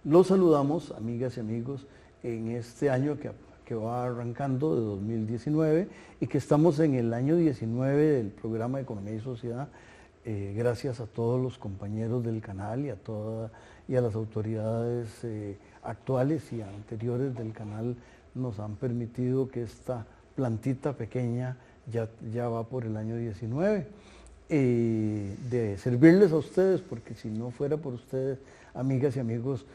Los saludamos, amigas y amigos, en este año que va arrancando de 2019 y que estamos en el año 19 del programa de Economía y Sociedad. Gracias a todos los compañeros del canal y a las autoridades actuales y anteriores del canal nos han permitido que esta plantita pequeña ya va por el año 19. De servirles a ustedes, porque si no fuera por ustedes, amigas y amigos,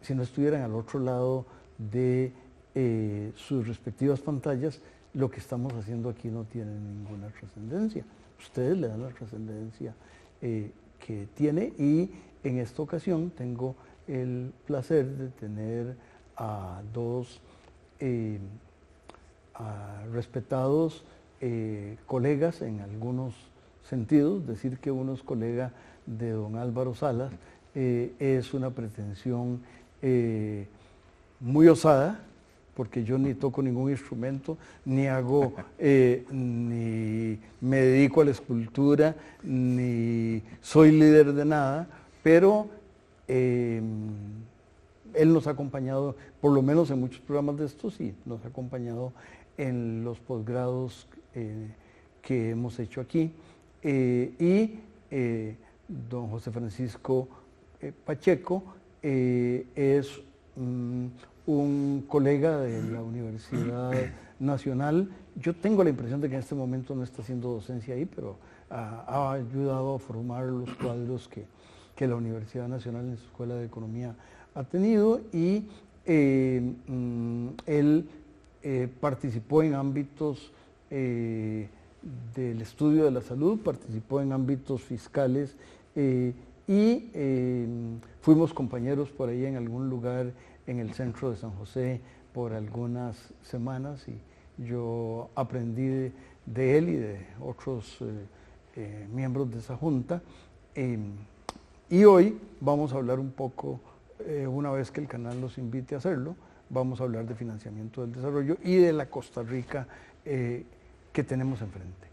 si no estuvieran al otro lado de sus respectivas pantallas, lo que estamos haciendo aquí no tiene ninguna trascendencia. Ustedes le dan la trascendencia que tiene, y en esta ocasión tengo el placer de tener a dos respetados colegas en algunos sentidos. Decir que uno es colega de don Álvaro Salas es una pretensión muy osada, porque yo ni toco ningún instrumento, ni hago, ni me dedico a la escultura, ni soy líder de nada, pero él nos ha acompañado, por lo menos en muchos programas de estos, y nos ha acompañado en los posgrados que hemos hecho aquí. Don José Francisco Pacheco es un colega de la Universidad Nacional. Yo tengo la impresión de que en este momento no está haciendo docencia ahí, pero ha ayudado a formar los cuadros que la Universidad Nacional en su Escuela de Economía ha tenido, y él participó en ámbitos del estudio de la salud, participó en ámbitos fiscales y fuimos compañeros por ahí en algún lugar en el centro de San José por algunas semanas, y yo aprendí de él y de otros miembros de esa junta. Y hoy vamos a hablar un poco, una vez que el canal nos invite a hacerlo, vamos a hablar de financiamiento del desarrollo y de la Costa Rica que tenemos enfrente.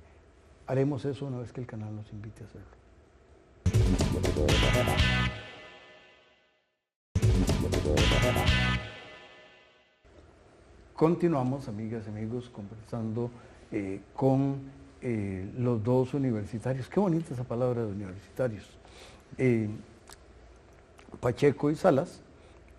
Haremos eso una vez que el canal nos invite a hacerlo. Continuamos, amigas y amigos, conversando con los dos universitarios. Qué bonita esa palabra de universitarios. Pacheco y Salas.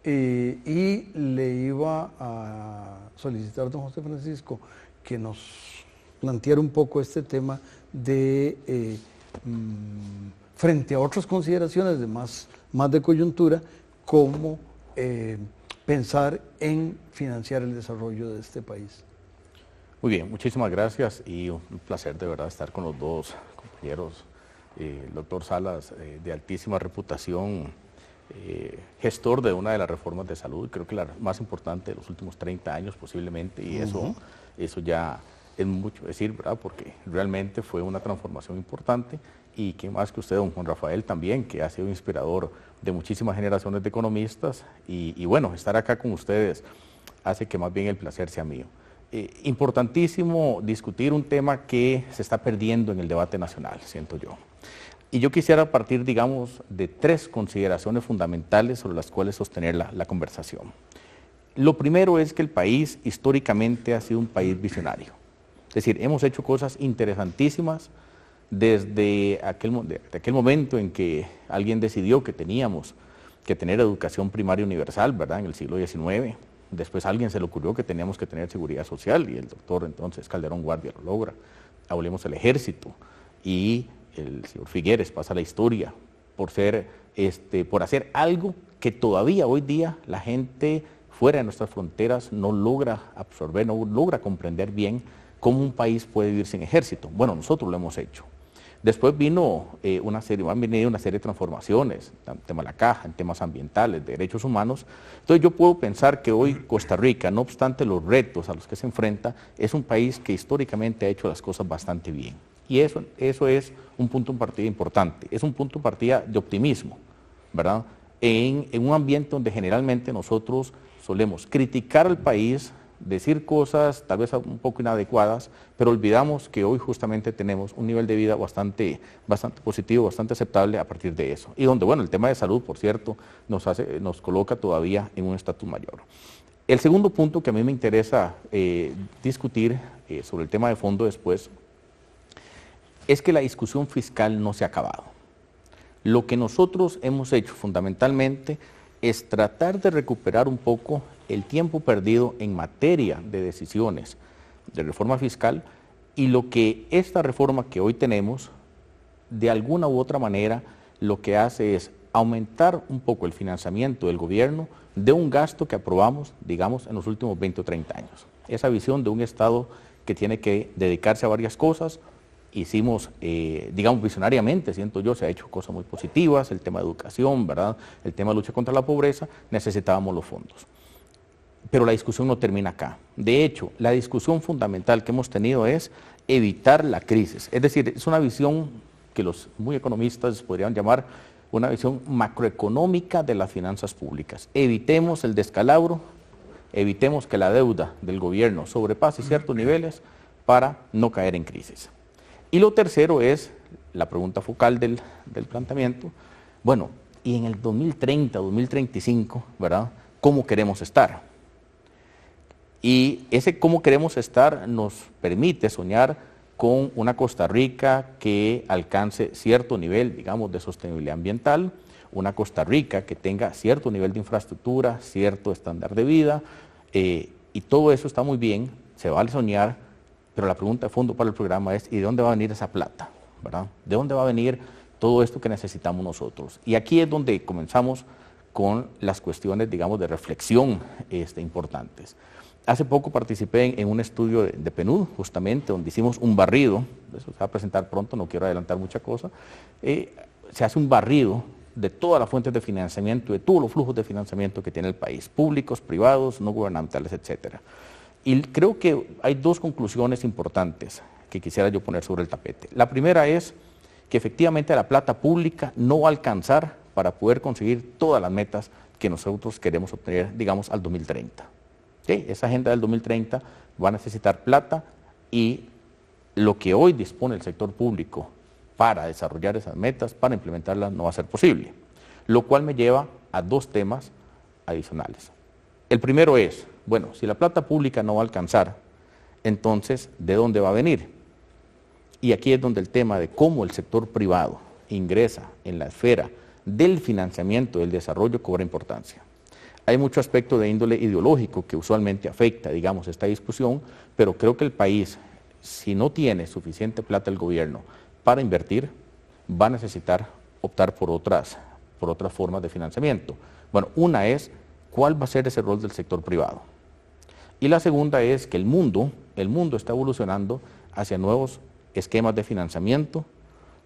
Y le iba a solicitar a don José Francisco que nos planteara un poco este tema de frente a otras consideraciones de más de coyuntura, cómo pensar en financiar el desarrollo de este país. Muy bien, muchísimas gracias y un placer de verdad estar con los dos compañeros. El doctor Salas, de altísima reputación, gestor de una de las reformas de salud, creo que la más importante de los últimos 30 años posiblemente, y eso ya es mucho decir, ¿verdad? Porque realmente fue una transformación importante, y que más que usted, don Juan Rafael, también, que ha sido inspirador de muchísimas generaciones de economistas, y bueno, estar acá con ustedes hace que más bien el placer sea mío. Importantísimo discutir un tema que se está perdiendo en el debate nacional, siento yo. Y yo quisiera partir, digamos, de tres consideraciones fundamentales sobre las cuales sostener la conversación. Lo primero es que el país históricamente ha sido un país visionario. Es decir, hemos hecho cosas interesantísimas desde aquel momento en que alguien decidió que teníamos que tener educación primaria universal, ¿verdad?, en el siglo XIX. Después a alguien se le ocurrió que teníamos que tener seguridad social, y el doctor entonces Calderón Guardia lo logra. Hablemos del ejército, y el señor Figueres pasa a la historia por hacer algo que todavía hoy día la gente fuera de nuestras fronteras no logra absorber, no logra comprender bien cómo un país puede vivir sin ejército. Bueno, nosotros lo hemos hecho. Después vino han venido una serie de transformaciones, en tema de la caja, en temas ambientales, de derechos humanos. Entonces yo puedo pensar que hoy Costa Rica, no obstante los retos a los que se enfrenta, es un país que históricamente ha hecho las cosas bastante bien. Y eso es un punto de partida importante, es un punto de partida de optimismo, ¿verdad? En un ambiente donde generalmente nosotros solemos criticar al país, decir cosas tal vez un poco inadecuadas, pero olvidamos que hoy justamente tenemos un nivel de vida bastante positivo, bastante aceptable a partir de eso. Y donde, bueno, el tema de salud, por cierto, nos coloca todavía en un estatus mayor. El segundo punto que a mí me interesa discutir sobre el tema de fondo después es que la discusión fiscal no se ha acabado. Lo que nosotros hemos hecho fundamentalmente es tratar de recuperar un poco el tiempo perdido en materia de decisiones de reforma fiscal, y lo que esta reforma que hoy tenemos, de alguna u otra manera, lo que hace es aumentar un poco el financiamiento del gobierno de un gasto que aprobamos, digamos, en los últimos 20 o 30 años. Esa visión de un Estado que tiene que dedicarse a varias cosas. Hicimos, digamos, visionariamente, siento yo, se ha hecho cosas muy positivas, el tema de educación, ¿verdad? El tema de lucha contra la pobreza, necesitábamos los fondos. Pero la discusión no termina acá. De hecho, la discusión fundamental que hemos tenido es evitar la crisis. Es decir, es una visión que los muy economistas podrían llamar una visión macroeconómica de las finanzas públicas. Evitemos el descalabro, evitemos que la deuda del gobierno sobrepase ciertos niveles para no caer en crisis. Y lo tercero es la pregunta focal del planteamiento. Bueno, y en el 2030, 2035, ¿verdad? ¿Cómo queremos estar? Y ese cómo queremos estar nos permite soñar con una Costa Rica que alcance cierto nivel, digamos, de sostenibilidad ambiental, una Costa Rica que tenga cierto nivel de infraestructura, cierto estándar de vida, y todo eso está muy bien, se vale soñar, pero la pregunta de fondo para el programa es, ¿y de dónde va a venir esa plata? ¿Verdad? ¿De dónde va a venir todo esto que necesitamos nosotros? Y aquí es donde comenzamos con las cuestiones, digamos, de reflexión importantes. Hace poco participé en un estudio de PNUD, justamente, donde hicimos un barrido, eso se va a presentar pronto, no quiero adelantar mucha cosa, se hace un barrido de todas las fuentes de financiamiento, de todos los flujos de financiamiento que tiene el país, públicos, privados, no gubernamentales, etcétera. Y creo que hay dos conclusiones importantes que quisiera yo poner sobre el tapete. La primera es que efectivamente la plata pública no va a alcanzar para poder conseguir todas las metas que nosotros queremos obtener, digamos, al 2030. ¿Sí? Esa agenda del 2030 va a necesitar plata, y lo que hoy dispone el sector público para desarrollar esas metas, para implementarlas, no va a ser posible. Lo cual me lleva a dos temas adicionales. El primero es, bueno, si la plata pública no va a alcanzar, entonces, ¿de dónde va a venir? Y aquí es donde el tema de cómo el sector privado ingresa en la esfera del financiamiento del desarrollo cobra importancia. Hay mucho aspecto de índole ideológico que usualmente afecta, digamos, esta discusión, pero creo que el país, si no tiene suficiente plata el gobierno para invertir, va a necesitar optar por otras formas de financiamiento. Bueno, una es, ¿cuál va a ser ese rol del sector privado? Y la segunda es que el mundo está evolucionando hacia nuevos esquemas de financiamiento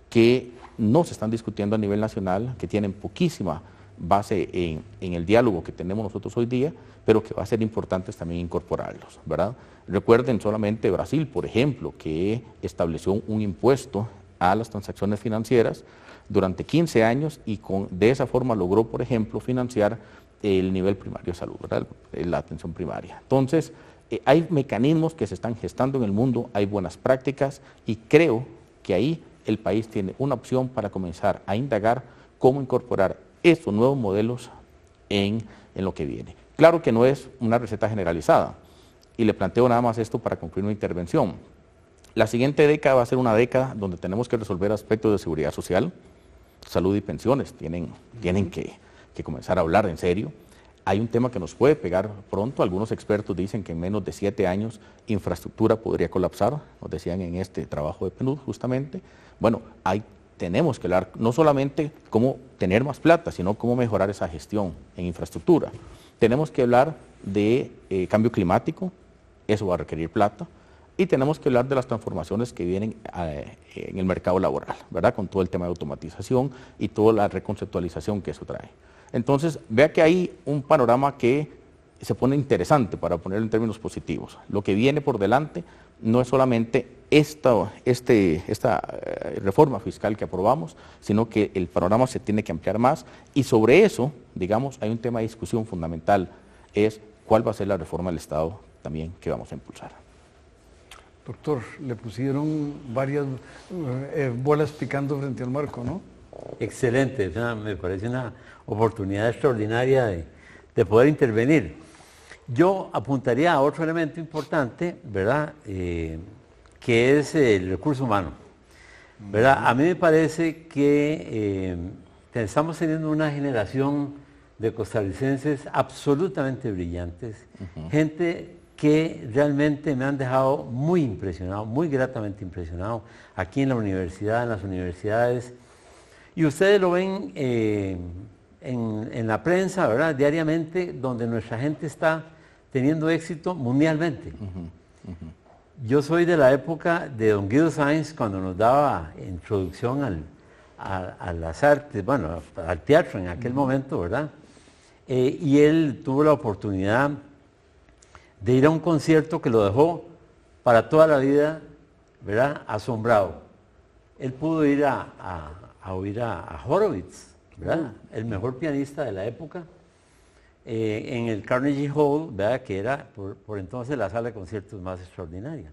que no se están discutiendo a nivel nacional, que tienen poquísima base en el diálogo que tenemos nosotros hoy día, pero que va a ser importante también incorporarlos, ¿verdad? Recuerden solamente Brasil, por ejemplo, que estableció un impuesto a las transacciones financieras durante 15 años y de esa forma logró, por ejemplo, financiar el nivel primario de salud, ¿verdad? La atención primaria. Entonces, hay mecanismos que se están gestando en el mundo, hay buenas prácticas, y creo que ahí el país tiene una opción para comenzar a indagar cómo incorporar estos nuevos modelos en lo que viene. Claro que no es una receta generalizada, y le planteo nada más esto para concluir mi intervención. La siguiente década va a ser una década donde tenemos que resolver aspectos de seguridad social, salud y pensiones, tienen que comenzar a hablar en serio. Hay un tema que nos puede pegar pronto, algunos expertos dicen que en menos de 7 años infraestructura podría colapsar, nos decían en este trabajo de PNUD justamente. Bueno, tenemos que hablar no solamente cómo tener más plata, sino cómo mejorar esa gestión en infraestructura. Tenemos que hablar de cambio climático, eso va a requerir plata. y tenemos que hablar de las transformaciones que vienen en el mercado laboral, ¿verdad? Con todo el tema de automatización y toda la reconceptualización que eso trae. Entonces, vea que hay un panorama que se pone interesante, para ponerlo en términos positivos. Lo que viene por delante no es solamente esta reforma fiscal que aprobamos, sino que el panorama se tiene que ampliar más, y sobre eso, digamos, hay un tema de discusión fundamental, es cuál va a ser la reforma del Estado también que vamos a impulsar. Doctor, le pusieron varias bolas picando frente al marco, ¿no? Excelente, me parece una oportunidad extraordinaria de poder intervenir. Yo apuntaría a otro elemento importante, ¿verdad? Que es el recurso humano, ¿verdad? A mí me parece que estamos teniendo una generación de costarricenses absolutamente brillantes, gente que realmente me han dejado muy impresionado, muy gratamente impresionado, aquí en la universidad, en las universidades, y ustedes lo ven en la prensa, ¿verdad? Diariamente, donde nuestra gente está teniendo éxito mundialmente. Yo soy de la época de don Guido Sáenz, cuando nos daba introducción a las artes, bueno, al teatro en aquel momento, ¿verdad? Y él tuvo la oportunidad de ir a un concierto que lo dejó para toda la vida, ¿verdad? Asombrado. Él pudo ir a oír a Horowitz, ¿verdad? El mejor pianista de la época, en el Carnegie Hall, ¿verdad? Que era por entonces la sala de conciertos más extraordinaria.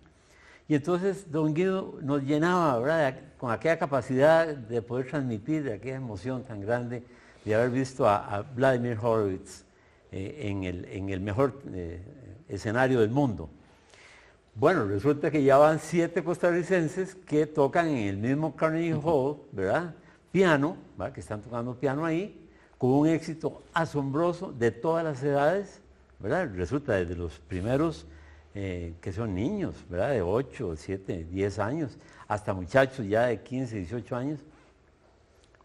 Y entonces don Guido nos llenaba, ¿verdad? Con aquella capacidad de poder transmitir aquella emoción tan grande de haber visto a Vladimir Horowitz en el mejor escenario del mundo. Bueno, resulta que ya van 7 costarricenses que tocan en el mismo Carnegie Hall, ¿verdad? Piano, ¿verdad? Que están tocando piano ahí, con un éxito asombroso de todas las edades, ¿verdad? Resulta desde los primeros que son niños, ¿verdad? De 8, 7, 10 años, hasta muchachos ya de 15, 18 años,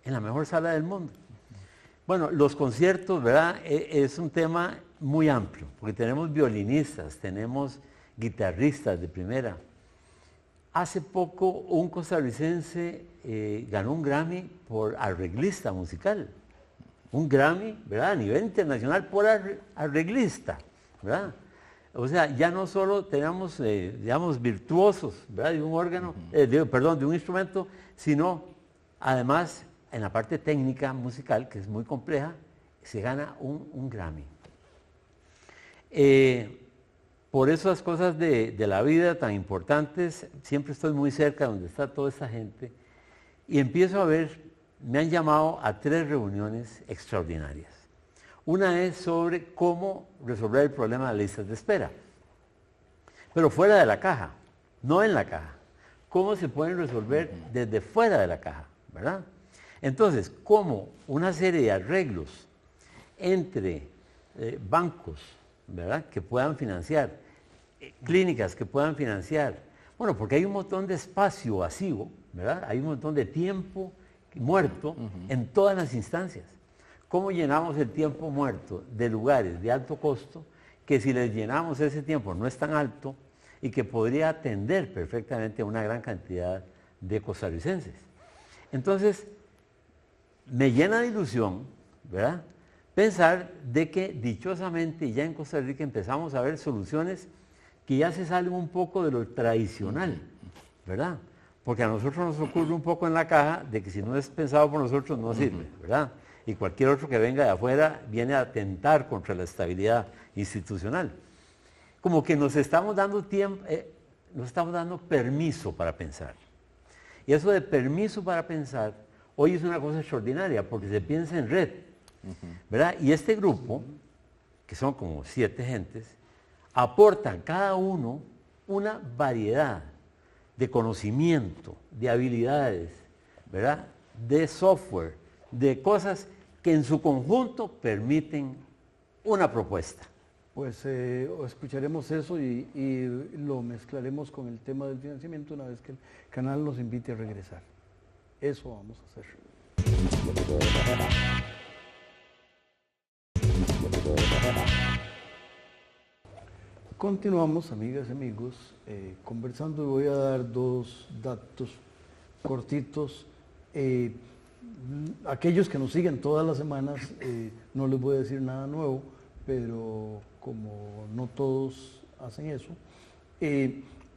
en la mejor sala del mundo. Bueno, los conciertos, ¿verdad? Es un tema muy amplio, porque tenemos violinistas, tenemos guitarristas de primera. Hace poco un costarricense ganó un Grammy por arreglista musical. Un Grammy, ¿verdad? A nivel internacional por arreglista, ¿verdad? O sea, ya no solo tenemos, digamos, virtuosos, ¿verdad? De un órgano, de un instrumento, sino además en la parte técnica musical, que es muy compleja, se gana un Grammy. Por esas cosas de la vida tan importantes, siempre estoy muy cerca de donde está toda esta gente, y empiezo a ver, me han llamado a 3 reuniones extraordinarias. Una es sobre cómo resolver el problema de las listas de espera, pero fuera de la caja, no en la caja. ¿Cómo se pueden resolver desde fuera de la caja, verdad? Entonces, cómo una serie de arreglos entre bancos, ¿verdad? Que puedan financiar, clínicas que puedan financiar. Bueno, porque hay un montón de espacio vacío, ¿verdad? Hay un montón de tiempo muerto en todas las instancias. ¿Cómo llenamos el tiempo muerto de lugares de alto costo que si les llenamos ese tiempo no es tan alto y que podría atender perfectamente a una gran cantidad de costarricenses? Entonces, me llena de ilusión, ¿verdad? Pensar de que dichosamente ya en Costa Rica empezamos a ver soluciones que ya se salen un poco de lo tradicional, ¿verdad? Porque a nosotros nos ocurre un poco en la caja de que si no es pensado por nosotros no sirve, ¿verdad? Y cualquier otro que venga de afuera viene a atentar contra la estabilidad institucional. Como que nos estamos dando tiempo, nos estamos dando permiso para pensar. Y eso de permiso para pensar, hoy es una cosa extraordinaria porque se piensa en red, ¿verdad? Y este grupo, que son como 7 gentes, aportan cada uno una variedad de conocimiento, de habilidades, ¿verdad? De software, de cosas que en su conjunto permiten una propuesta. Pues escucharemos eso y lo mezclaremos con el tema del financiamiento una vez que el canal nos invite a regresar. Eso vamos a hacer. Continuamos, amigas y amigos, conversando, y voy a dar dos datos cortitos. Aquellos que nos siguen todas las semanas, no les voy a decir nada nuevo, pero como no todos hacen eso,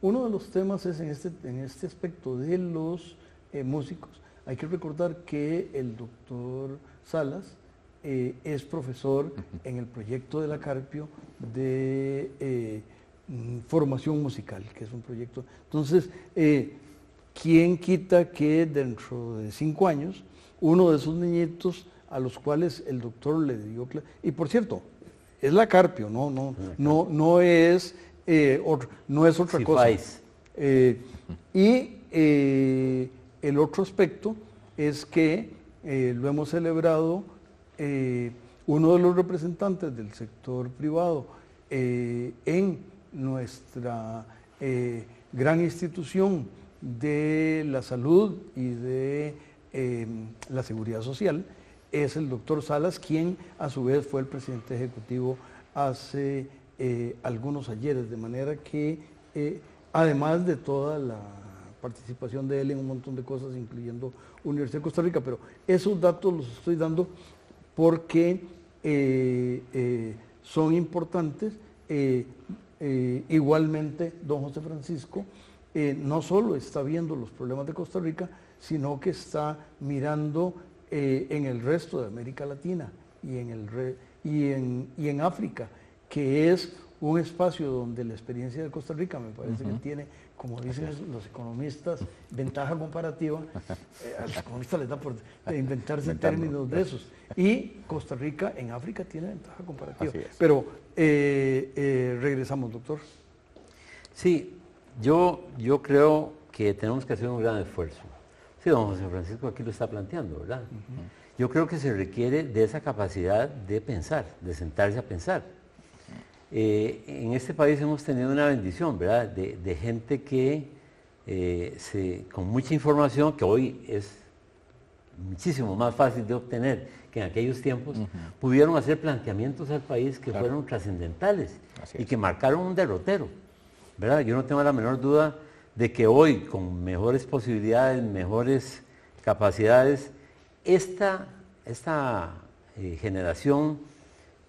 uno de los temas es en este aspecto de los músicos. Hay que recordar que el doctor Salas es profesor en el proyecto de la Carpio de formación musical, que es un proyecto. Entonces, ¿quién quita que dentro de 5 años uno de esos niñitos a los cuales el doctor le dio clase, y por cierto, es la Carpio, no es otra cosa. El otro aspecto es que lo hemos celebrado uno de los representantes del sector privado en nuestra gran institución de la salud y de la seguridad social, es el doctor Salas, quien a su vez fue el presidente ejecutivo hace algunos ayeres, de manera que además de toda la participación de él en un montón de cosas, incluyendo Universidad de Costa Rica, pero esos datos los estoy dando porque son importantes. Igualmente, don José Francisco no solo está viendo los problemas de Costa Rica, sino que está mirando en el resto de América Latina y en África, que es un espacio donde la experiencia de Costa Rica me parece que tiene, como dicen los economistas, ventaja comparativa. A los economistas les da por inventarse términos de esos. Y Costa Rica en África tiene ventaja comparativa. Pero regresamos, doctor. Sí, yo creo que tenemos que hacer un gran esfuerzo. Sí, don José Francisco aquí lo está planteando, ¿verdad? Yo creo que se requiere de esa capacidad de pensar, de sentarse a pensar. En este país hemos tenido una bendición, ¿verdad? De gente que con mucha información, que hoy es muchísimo más fácil de obtener que en aquellos tiempos, pudieron hacer planteamientos al país que fueron trascendentales y que marcaron un derrotero, ¿verdad? Yo no tengo la menor duda de que hoy, con mejores posibilidades, mejores capacidades, esta generación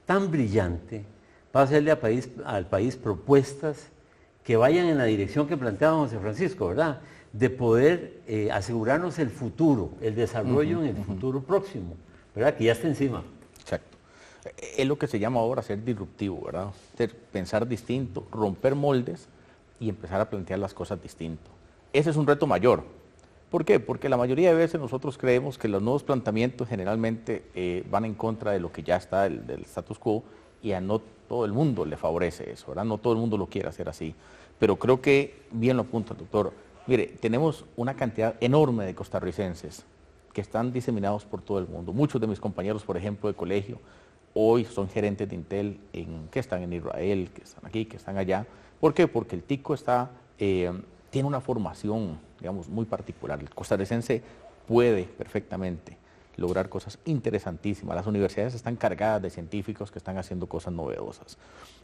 tan brillante va a hacerle al país propuestas que vayan en la dirección que planteaba José Francisco, ¿verdad? De poder asegurarnos el futuro, el desarrollo en el futuro próximo, ¿verdad? Que ya está encima. Exacto. Es lo que se llama ahora ser disruptivo, ¿verdad? Pensar distinto, romper moldes y empezar a plantear las cosas distinto. Ese es un reto mayor. ¿Por qué? Porque la mayoría de veces nosotros creemos que los nuevos planteamientos generalmente van en contra de lo que ya está, del status quo, y a no todo el mundo le favorece eso, ¿verdad? No todo el mundo lo quiere hacer así. Pero creo que, bien lo apunta el doctor, mire, tenemos una cantidad enorme de costarricenses que están diseminados por todo el mundo. Muchos de mis compañeros, por ejemplo, de colegio, hoy son gerentes de Intel que están en Israel, que están aquí, que están allá. ¿Por qué? Porque el tico tiene una formación, digamos, muy particular. El costarricense puede perfectamente lograr cosas interesantísimas. Las universidades están cargadas de científicos que están haciendo cosas novedosas.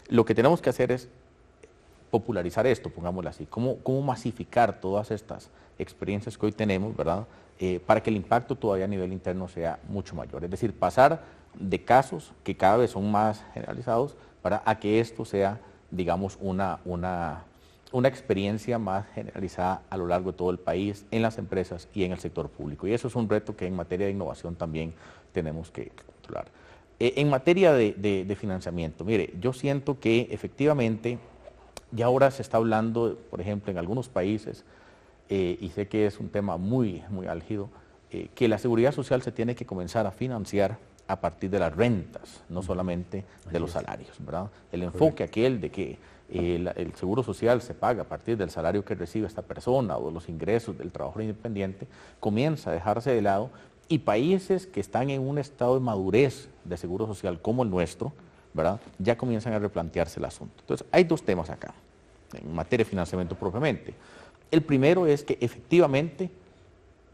Lo que tenemos que hacer es popularizar esto, pongámoslo así, cómo masificar todas estas experiencias que hoy tenemos, ¿verdad? Para que el impacto todavía a nivel interno sea mucho mayor. Es decir, pasar de casos que cada vez son más generalizados a que esto sea, digamos, una experiencia más generalizada a lo largo de todo el país, en las empresas y en el sector público. Y eso es un reto que en materia de innovación también tenemos que controlar. En materia de financiamiento, mire, yo siento que efectivamente ya ahora se está hablando, por ejemplo, en algunos países, y sé que es un tema muy, muy álgido, que la seguridad social se tiene que comenzar a financiar a partir de las rentas, no solamente de los salarios, ¿verdad? El enfoque aquel de que el seguro social se paga a partir del salario que recibe esta persona o de los ingresos del trabajador independiente, comienza a dejarse de lado, y países que están en un estado de madurez de seguro social como el nuestro, ¿verdad?, ya comienzan a replantearse el asunto. Entonces, hay dos temas acá, en materia de financiamiento propiamente. El primero es que efectivamente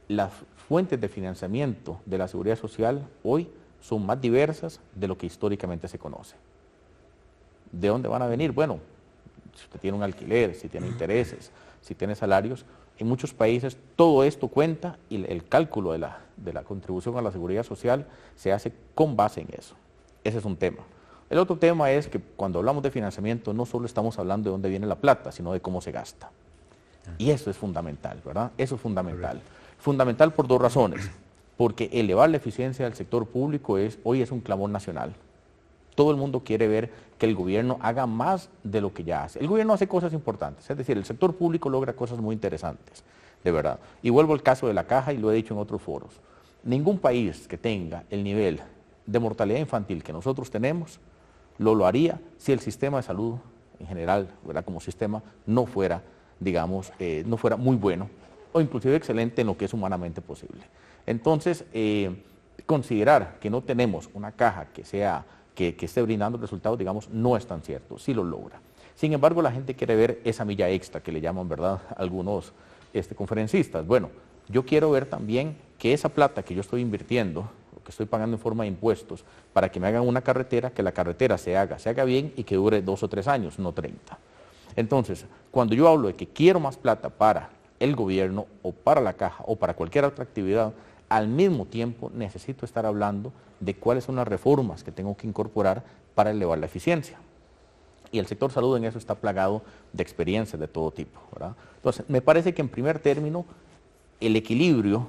las fuentes de financiamiento de la seguridad social hoy son más diversas de lo que históricamente se conoce. ¿De dónde van a venir? Bueno, si usted tiene un alquiler, si tiene intereses, si tiene salarios, en muchos países todo esto cuenta y el cálculo de la contribución a la seguridad social se hace con base en eso. Ese es un tema. El otro tema es que cuando hablamos de financiamiento no solo estamos hablando de dónde viene la plata, sino de cómo se gasta. Y eso es fundamental, ¿verdad? Eso es fundamental. Fundamental por dos razones. Porque elevar la eficiencia del sector público hoy es un clamor nacional. Todo el mundo quiere ver que el gobierno haga más de lo que ya hace. El gobierno hace cosas importantes, es decir, el sector público logra cosas muy interesantes, de verdad. Y vuelvo al caso de la Caja y lo he dicho en otros foros. Ningún país que tenga el nivel de mortalidad infantil que nosotros tenemos, lo haría si el sistema de salud en general, ¿verdad? Como sistema, no fuera, digamos, no fuera muy bueno o inclusive excelente en lo que es humanamente posible. Entonces, considerar que no tenemos una caja que esté brindando resultados, digamos, no es tan cierto, sí lo logra. Sin embargo, la gente quiere ver esa milla extra que le llaman, ¿verdad?, algunos conferencistas. Bueno, yo quiero ver también que esa plata que yo estoy invirtiendo, o que estoy pagando en forma de impuestos, para que me hagan una carretera, que la carretera se haga bien y que dure 2 o 3 años, no 30. Entonces, cuando yo hablo de que quiero más plata para el gobierno, o para la Caja, o para cualquier otra actividad, al mismo tiempo necesito estar hablando de cuáles son las reformas que tengo que incorporar para elevar la eficiencia. Y el sector salud en eso está plagado de experiencias de todo tipo, ¿verdad? Entonces, me parece que en primer término, el equilibrio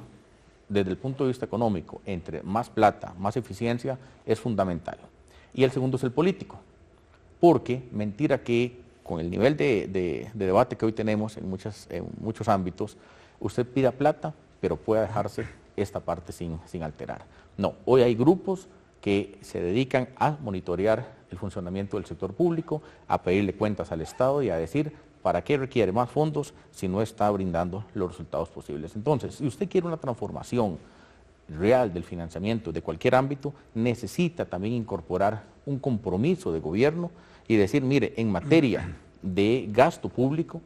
desde el punto de vista económico entre más plata, más eficiencia, es fundamental. Y el segundo es el político, porque mentira que con el nivel de debate que hoy tenemos en muchos ámbitos, usted pida plata, pero pueda dejarse esta parte sin alterar. No, hoy hay grupos que se dedican a monitorear el funcionamiento del sector público, a pedirle cuentas al Estado y a decir para qué requiere más fondos si no está brindando los resultados posibles. Entonces, si usted quiere una transformación real del financiamiento de cualquier ámbito, necesita también incorporar un compromiso de gobierno y decir, mire, en materia de gasto público,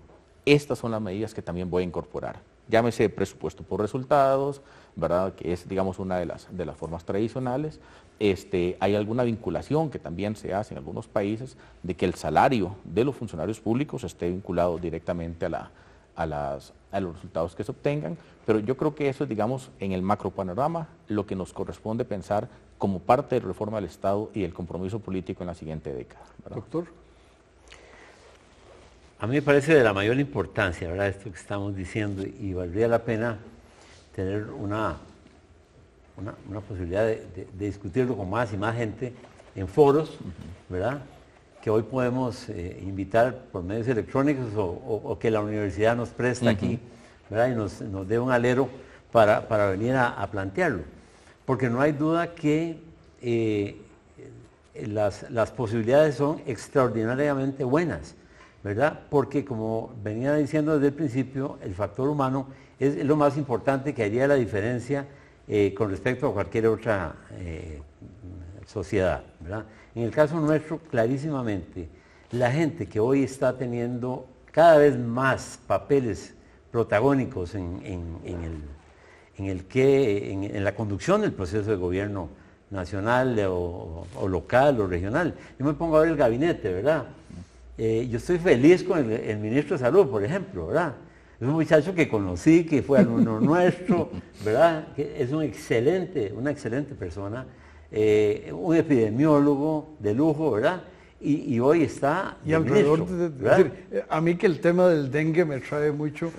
estas son las medidas que también voy a incorporar. Llámese presupuesto por resultados, ¿verdad?, que es, digamos, una de las formas tradicionales. Hay alguna vinculación que también se hace en algunos países de que el salario de los funcionarios públicos esté vinculado directamente a los resultados que se obtengan, pero yo creo que eso es, digamos, en el macropanorama lo que nos corresponde pensar como parte de la reforma del Estado y el compromiso político en la siguiente década, ¿verdad? Doctor. A mí me parece de la mayor importancia, ¿verdad?, esto que estamos diciendo, y valdría la pena tener una posibilidad de discutirlo con más y más gente en foros, ¿verdad?, que hoy podemos invitar por medios electrónicos o que la universidad nos presta aquí, ¿verdad?, y nos dé un alero para venir a plantearlo. Porque no hay duda que las posibilidades son extraordinariamente buenas, ¿verdad? Porque como venía diciendo desde el principio, el factor humano es lo más importante que haría la diferencia con respecto a cualquier otra sociedad, ¿verdad? En el caso nuestro, clarísimamente, la gente que hoy está teniendo cada vez más papeles protagónicos en la conducción del proceso de gobierno nacional o local o regional. Yo me pongo a ver el gabinete, ¿verdad? Yo estoy feliz con el ministro de Salud, por ejemplo, ¿verdad? Es un muchacho que conocí, que fue alumno nuestro, ¿verdad? Que es una excelente persona, un epidemiólogo de lujo, ¿verdad? Y hoy está y alrededor de decir, a mí que el tema del dengue me trae mucho,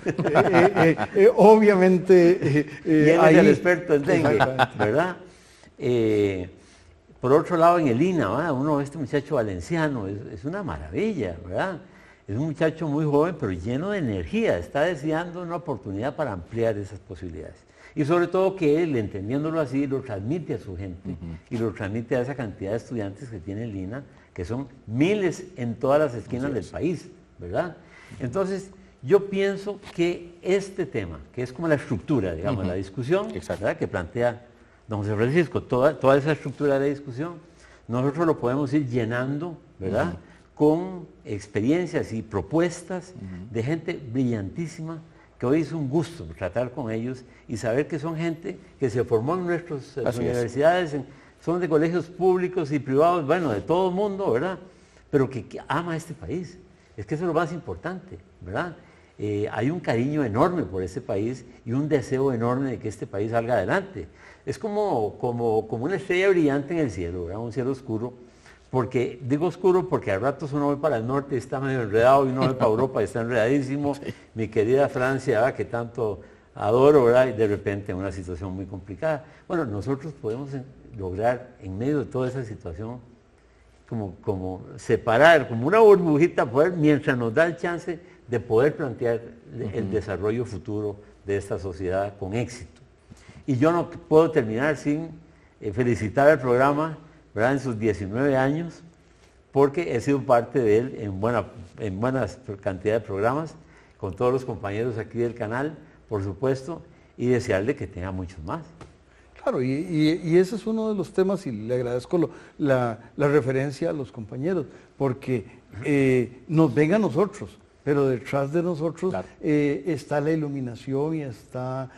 obviamente y él es el experto en dengue, ¿verdad? Por otro lado, en el INA, ¿verdad?, uno ve este muchacho valenciano, es una maravilla, ¿verdad? Es un muchacho muy joven, pero lleno de energía, está deseando una oportunidad para ampliar esas posibilidades. Y sobre todo que él, entendiéndolo así, lo transmite a su gente y lo transmite a esa cantidad de estudiantes que tiene el INA, que son miles en todas las esquinas del país, ¿verdad? Entonces, yo pienso que este tema, que es como la estructura, digamos, la discusión, ¿verdad?, que plantea don José Francisco, toda esa estructura de discusión, nosotros lo podemos ir llenando, ¿verdad?, con experiencias y propuestas de gente brillantísima, que hoy es un gusto tratar con ellos y saber que son gente que se formó en nuestras universidades, son de colegios públicos y privados, bueno, de todo el mundo, ¿verdad?, pero que ama este país Es que eso es lo más importante, ¿verdad? Hay un cariño enorme por este país y un deseo enorme de que este país salga adelante. Es como una estrella brillante en el cielo, ¿verdad? Un cielo oscuro. Porque, digo oscuro porque a ratos uno ve para el norte y está medio enredado y uno ve para Europa y está enredadísimo. Sí. Mi querida Francia, ¿verdad? Que tanto adoro, ¿verdad? Y de repente una situación muy complicada. Bueno, nosotros podemos lograr en medio de toda esa situación como separar, como una burbujita, poder, mientras nos da el chance de poder plantear el desarrollo futuro de esta sociedad con éxito. Y yo no puedo terminar sin felicitar al programa, ¿verdad? En sus 19 años, porque he sido parte de él en buenas cantidad de programas, con todos los compañeros aquí del canal, por supuesto, y desearle que tenga muchos más. Claro, y ese es uno de los temas, y le agradezco la referencia a los compañeros, porque nos ven a nosotros, pero detrás de nosotros claro. Está la iluminación y está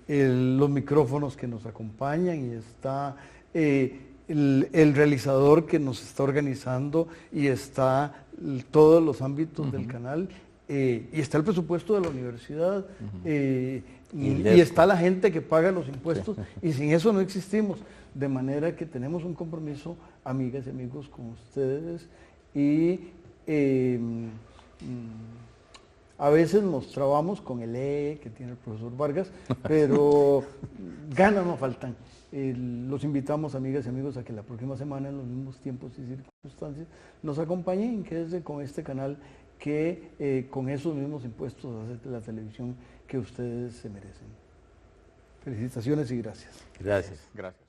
los micrófonos que nos acompañan y está el realizador que nos está organizando y está todos los ámbitos del canal y está el presupuesto de la universidad y está la gente que paga los impuestos y sin eso no existimos. De manera que tenemos un compromiso, amigas y amigos, con ustedes y a veces nos trabamos con el que tiene el profesor Vargas, pero ganas no faltan. Los invitamos, amigas y amigos, a que la próxima semana, en los mismos tiempos y circunstancias, nos acompañen y quédense con este canal que con esos mismos impuestos hace la televisión que ustedes se merecen. Felicitaciones y gracias. Gracias. Gracias.